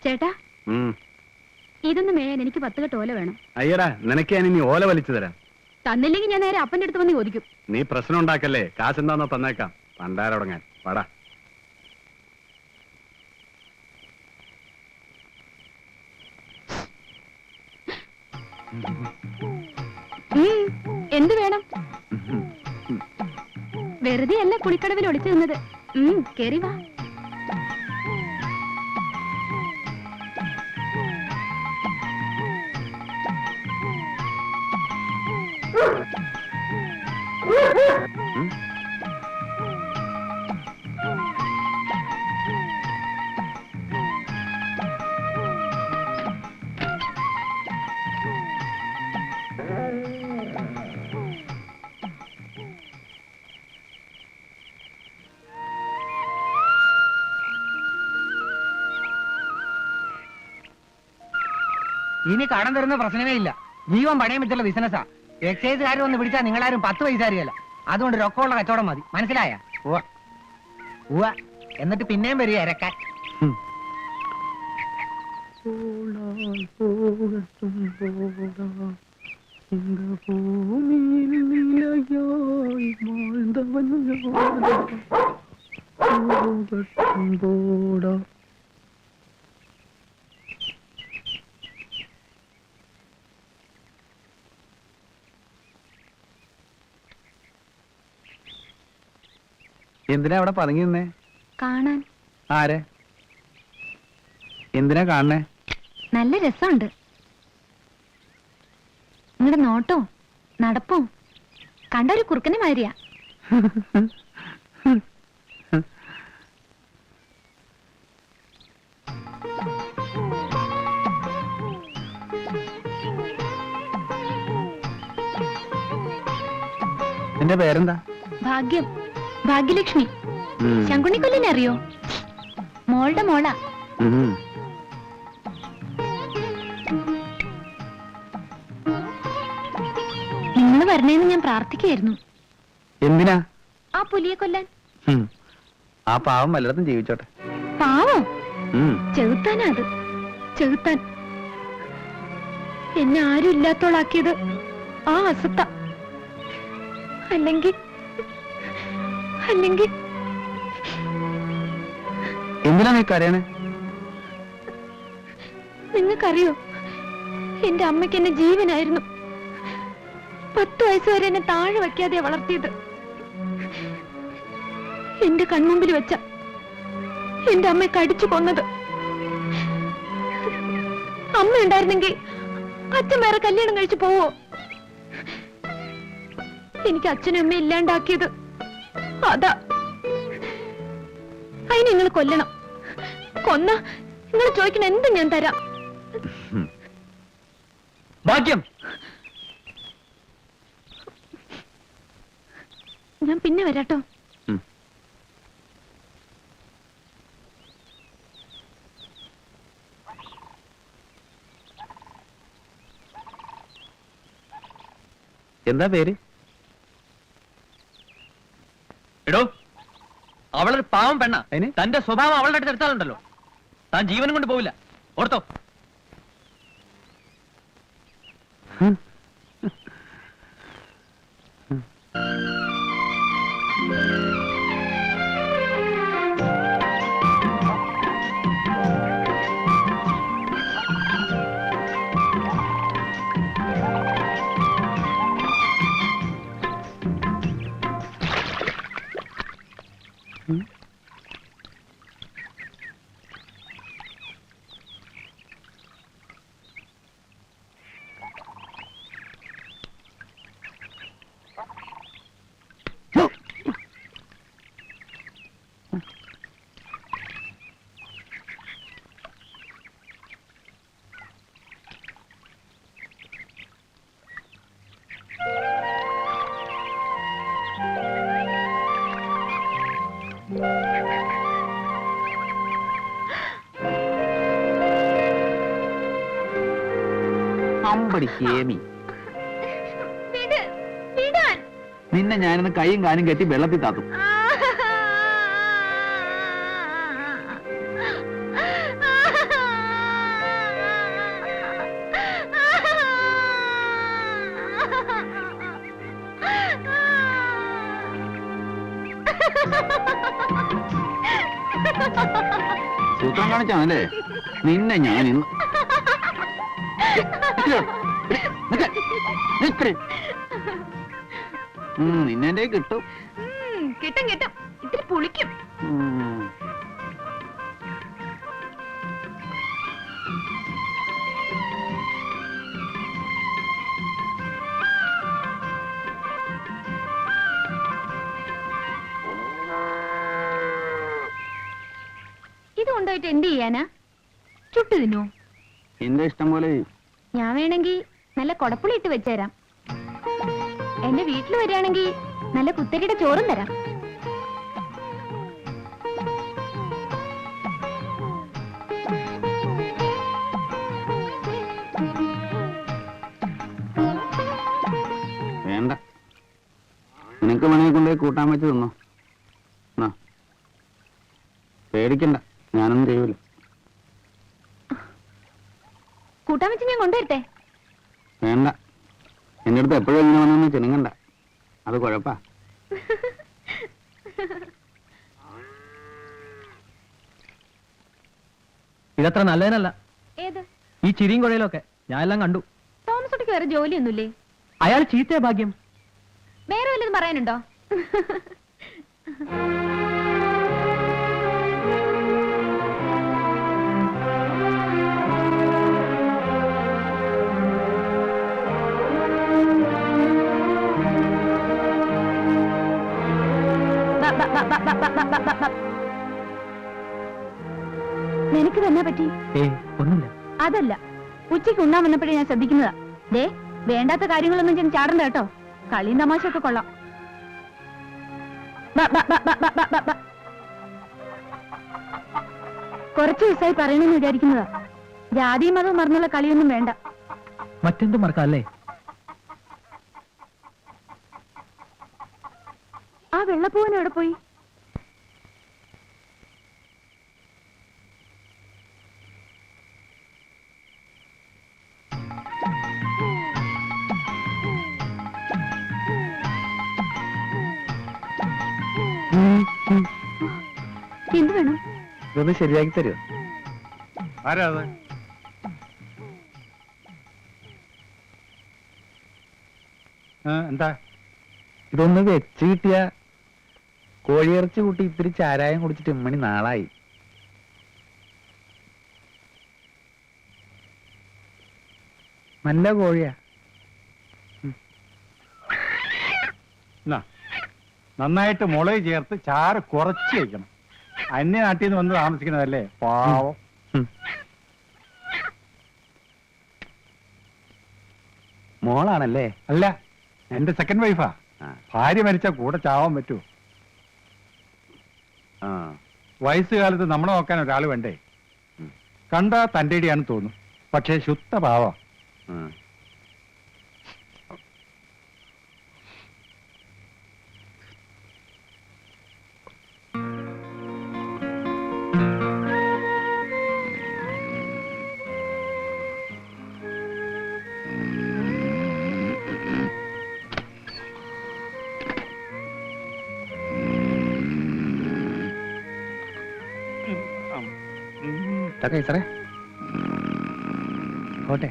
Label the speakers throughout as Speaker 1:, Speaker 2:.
Speaker 1: ചേട്ടാ ഇതൊന്ന് മേയാൻ എനിക്ക് 10 കെട്ട് ഓല വേണം.
Speaker 2: അയ്യടാ, നിനക്ക് ഞാൻ ഇനി ഓല വലിച്ചു തരാം.
Speaker 1: തന്നില്ലെങ്കിൽ ഞാൻ നേരെ അപ്പന്റെ അടുത്ത് വന്ന് ചോദിക്കും.
Speaker 2: നീ പ്രശ്നം ഉണ്ടാക്കല്ലേ, കാശെന്താന്നോ തന്നേക്കാം. പണ്ടാരടങ്ങാൻ പടാ.
Speaker 1: എന്ത് വേണം? വെറുതെ അല്ല കുളിക്കടവിൽ ഒളിച്ചു നിന്നത്. കേറി വാ.
Speaker 3: ഇനി കടം തരുന്ന പ്രശ്നമേ ഇല്ല. ജീവൻ പണയം വെച്ചുള്ള ബിസിനസ്സാ. എക്സൈസുകാർ വന്ന് പിടിച്ചാൽ നിങ്ങളാരും 10 പൈസ അറിയല്ല. അതുകൊണ്ട് രൊക്കമുള്ള കച്ചവടം മതി. മനസ്സിലായ? ഉവ്വ. എന്നിട്ട് പിന്നെയും വരിക ഇരക്കാൻ.
Speaker 2: എന്തിനാ അവിടെ പറഞ്ഞു നിന്നേ?
Speaker 1: കാണാൻ.
Speaker 2: ആരെ? എന്തിനാ കാണണേ?
Speaker 1: നല്ല രസമുണ്ട്. നിങ്ങളുടെ നോട്ടോ നടപ്പോ കണ്ട ഒരു കുറുക്കനെ മാതിരിയാ.
Speaker 2: എന്റെ പേരെന്താ?
Speaker 1: ഭാഗ്യം. ഭാഗ്യലക്ഷ്മി. ശങ്കുണ്ണിക്കൊല്ലിനെ അറിയോ? മോളുടെ മോളാ. നിങ്ങൾ വരണേന്ന് ഞാൻ പ്രാർത്ഥിക്കായിരുന്നു.
Speaker 2: എന്തിനാ?
Speaker 1: ആ പുലിയെ കൊല്ലാൻ.
Speaker 2: ആ പാവം വല്ലയിടത്തും ജീവിച്ചോട്ടെ.
Speaker 1: പാവം? ചെകുത്താനാ അത്. ചെകുത്താൻ. എന്നെ ആരും ഇല്ലാത്തോളാക്കിയത് ആ അസത്ത. അല്ലെങ്കിൽ
Speaker 2: എന്തിനാ നീ കരയണേ?
Speaker 1: നിങ്ങൾക്കറിയോ, എന്റെ അമ്മയ്ക്ക് എന്നെ ജീവനായിരുന്നു. 10 വയസ്സ് വരെ എന്നെ താഴെ വയ്ക്കാതെ വളർത്തിയത്. എന്റെ കൺമുമ്പിൽ വെച്ച എന്റെ അമ്മയെ കടിച്ചു കൊന്നത്. അമ്മ ഉണ്ടായിരുന്നെങ്കിൽ അച്ഛൻ വേറെ കല്യാണം കഴിച്ചു പോവോ? എനിക്ക് അച്ഛനും അമ്മ ഇല്ലാണ്ടാക്കിയത് അതാ. അതിന് നിങ്ങൾ കൊല്ലണം. കൊന്ന നിങ്ങൾ ചോദിക്കണ എന്തും ഞാൻ തരാം.
Speaker 3: ഭാഗ്യം.
Speaker 1: ഞാൻ പിന്നെ വരാട്ടോ.
Speaker 2: എന്താ പേര്?
Speaker 3: എടോ, അവളൊരു പാവം പെണ്ണ. തന്റെ സ്വഭാവം അവളുടെ അടുത്ത് എടുത്താലുണ്ടല്ലോ, താൻ ജീവനും കൊണ്ട് പോവില്ല. ഓർത്തോ?
Speaker 2: നിന്നെ ഞാനിന്ന് കൈയും കാലും കെട്ടി വെള്ളത്തിൽ താത്തും.
Speaker 4: മൂത്രം കാണിച്ചാണല്ലേ? നിന്നെ ഞാൻ ഇന്ന് നിന്നെ എന്റെ കിട്ടും.
Speaker 1: കിട്ടും കിട്ടും, ഇത്തിരി പുളിക്കും. ഇത് കൊണ്ടുപോയിട്ട് എന്ത് ചെയ്യാനാ? ചുട്ടു തിന്നോ?
Speaker 4: എന്റെ ഇഷ്ടം പോലെ.
Speaker 1: ഞാൻ വേണമെങ്കിൽ നല്ല കൊടപ്പുളി ഇട്ട് വെച്ചുതരാം. എന്റെ വീട്ടിൽ വരികയാണെങ്കിൽ നല്ല കുത്തരിയുടെ ചോറും തരാം.
Speaker 4: വേണ്ട, നിനക്ക് മണിയെ കൊണ്ടുപോയി കൂട്ടാൻ വെച്ച് തിന്നോ. പേടിക്കണ്ട, ഞാനൊന്നും ചെയ്യൂല.
Speaker 1: കൂട്ടാൻ വെച്ച് ഞാൻ കൊണ്ടുവരട്ടെ?
Speaker 4: വേണ്ട, എന്റെ അടുത്ത് എപ്പോഴും ഇങ്ങനെ വന്നൊന്നും ചിണുങ്ങണ്ട, അത് കുഴപ്പാ.
Speaker 3: ഇതത്ര നല്ലതിനല്ല.
Speaker 1: ഏത്?
Speaker 3: ഈ ചിരിയും കുഴയിലൊക്കെ ഞാൻ എല്ലാം കണ്ടു.
Speaker 1: തോമസ് കുട്ടിക്ക് വേറെ ജോലിയൊന്നുമില്ലേ?
Speaker 3: അയാൾ ചീത്തയ ഭാഗ്യം.
Speaker 1: വേറെ വല്ലതും പറയാനുണ്ടോ? നിനക്ക് തന്നെ പറ്റി?
Speaker 3: ഒന്നുമില്ല.
Speaker 1: അതല്ല, ഉച്ചയ്ക്ക് ഉണ്ണാൻ വന്നപ്പോഴേ ഞാൻ ശ്രദ്ധിക്കുന്നതാ. ദേ, വേണ്ടാത്ത കാര്യങ്ങളൊന്നും ഞാൻ ചാടണ്ട കേട്ടോ. കളിയും തമാശയൊക്കെ കൊള്ളാം. കുറച്ചു ദിവസമായി പറയണമെന്ന് വിചാരിക്കുന്നതാ. ജാതിയും മതവും മറന്നുള്ള കളിയൊന്നും വേണ്ട.
Speaker 3: മറ്റെന്തും മറക്കല്ലേ?
Speaker 1: ആ വെള്ളപ്പൂവൻ എവിടെ പോയി? എന്ത് വേണം?
Speaker 3: ഇതൊന്ന് ശരിയാക്കി തരുമോ?
Speaker 2: ആരാ അത്? എന്താ?
Speaker 4: ഇതൊന്ന് വെച്ച് കിട്ടിയ കോഴിയിറച്ചി കൂട്ടി ഇത്തിരി ചാരായം കുടിച്ചിട്ട് ഇമ്മണി നാളായി. നല്ല കോഴിയാ.
Speaker 2: നന്നായിട്ട് മുളക് ചേർത്ത് ചാറ് കുറച്ച് വയ്ക്കണം. അന്യ നാട്ടിൽ നിന്ന് വന്ന് താമസിക്കുന്നതല്ലേ, പാവം.
Speaker 4: മോളാണല്ലേ?
Speaker 2: അല്ല, എന്റെ സെക്കൻഡ് വൈഫാ. ഭാര്യ മരിച്ച കൂടെ ചാവാൻ പറ്റുമോ? വയസ്സുകാലത്ത് നമ്മളെ നോക്കാൻ ഒരാൾ വേണ്ടേ? കണ്ടാ തന്റെ ഇടിയാണെന്ന് തോന്നും, പക്ഷേ ശുദ്ധ പാവം.
Speaker 4: സാറേ കോട്ടെ.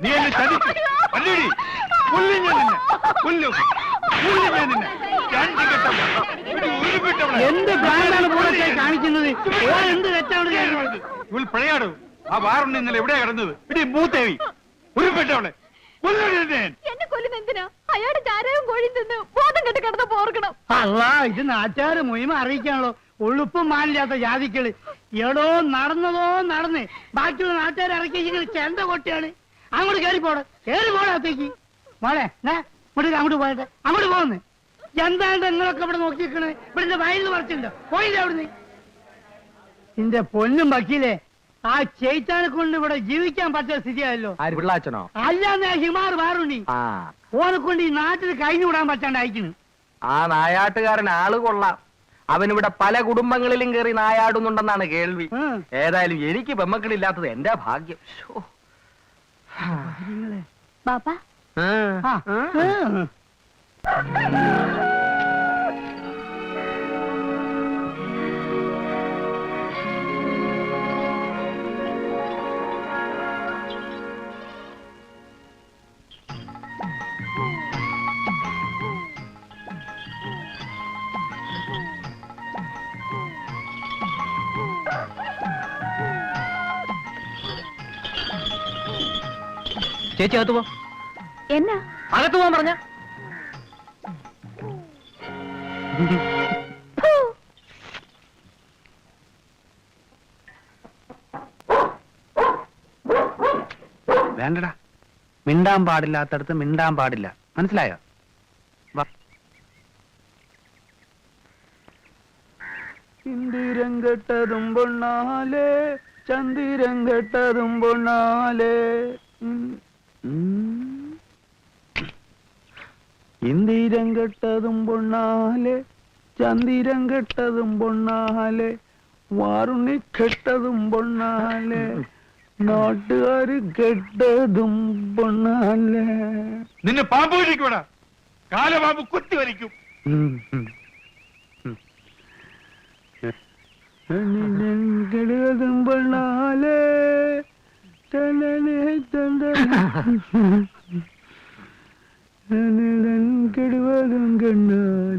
Speaker 2: നീ എന്നെ ചതിച്ചു. അല്ലടി, കൊല്ലും ഞാൻ നിന്നെ, കൊല്ലും. ഞാൻ നിന്നെ
Speaker 3: എന്ത് ഭ്രാന്താണ് കാണിക്കുന്നത്? എന്ത് തെറ്റാണ്
Speaker 2: ഇവൾ പിഴയാടും. ആ വാറുണ്ട് ഇന്നലെ എവിടെയാ കിടന്നത്? ഇടി മൂത്തേവി ഉരുപ്പെട്ടവളെ
Speaker 1: എന്നെ കൊല്ലുന്ന എന്തിനാ? അയാളുടെ ചാരവും കോഴി തിന്ന് ബോധം കെട്ട് കിടന്ന് പോർക്കണം.
Speaker 3: അല്ല, ഇത് നാട്ടുകാര് മുയിമ അറിയിക്കാണല്ലോ. ഉളുപ്പും മാനില്ലാത്ത ജാതിക്കള്. എടോ നടന്നതോ നടന്ന് ബാക്കിയുള്ള നാട്ടുകാർ ഇറക്കി ചെണ്ട കൊട്ടിയാണ്. അങ്ങോട്ട് കയറി പോടത്തേക്ക് മോളെ. അങ്ങോട്ട് പോയിട്ട് അങ്ങോട്ട് പോകുന്നു. എന്താണ് നിങ്ങളൊക്കെ ഇവിടെ നോക്കിയിരിക്കണത്? ഇവിടെ വയലിൽ പറിച്ചിട്ടുണ്ടോ? പോയില്ലേ അവിടുന്ന്? നിന്റെ പൊന്നും വക്കീലേ, ആ ചേച്ചാനെ കൊണ്ട് ഇവിടെ ജീവിക്കാൻ പറ്റുന്ന സ്ഥിതിയായല്ലോ.
Speaker 4: പിള്ളാച്ചനോ?
Speaker 3: അല്ലാന്ന് ഹിമാർ വേറുണ്ടി ഓനെ കൊണ്ട് ഈ നാട്ടിൽ കഴിഞ്ഞു വിടാൻ പറ്റാണ്ട് അയക്കുന്നു.
Speaker 4: ആ നായാട്ടുകാരൻ ആള് കൊള്ളാം.
Speaker 5: അവനിവിടെ പല കുടുംബങ്ങളിലും കയറി നായാടുന്നുണ്ടെന്നാണ് കേൾവി. ഏതായാലും എനിക്ക് പെമ്മക്കളില്ലാത്തത് എന്റെ ഭാഗ്യം. ശോ.
Speaker 1: ബാപ്പാ
Speaker 5: ആ. ചേച്ചി അകത്ത് പോ.
Speaker 1: എന്നാ
Speaker 5: അകത്ത് പോവാൻ പറഞ്ഞ
Speaker 1: ഫു.
Speaker 4: വേണ്ടടാ, മിണ്ടാൻ പാടില്ലാത്തടത്ത് മിണ്ടാൻ പാടില്ല, മനസ്സിലായോ? വാ. ഇന്ദിരം കെട്ടതും പൊണ്ണാലേ, ചന്ദിരം കെട്ടതും പൊണ്ണാലേ. ഇന്ദിരം കെട്ടതും പൊണ്ണാലേ, ചന്ദിരം കെട്ടതും പൊണ്ണാലേ, വാറുണ്ണി കെട്ടതും പൊണ്ണാലേ, നാട്ടുകാര് കെട്ടതും പൊണ്ണാലേ.
Speaker 2: നിന്നെ പാമ്പ് വലിക്കൂടാ, കാലപാമ്പ് കുത്തി വലിക്കും.
Speaker 4: കെടുകതും പൊണ്ണാലേ, കെടുവതും കണ്ണാലേ.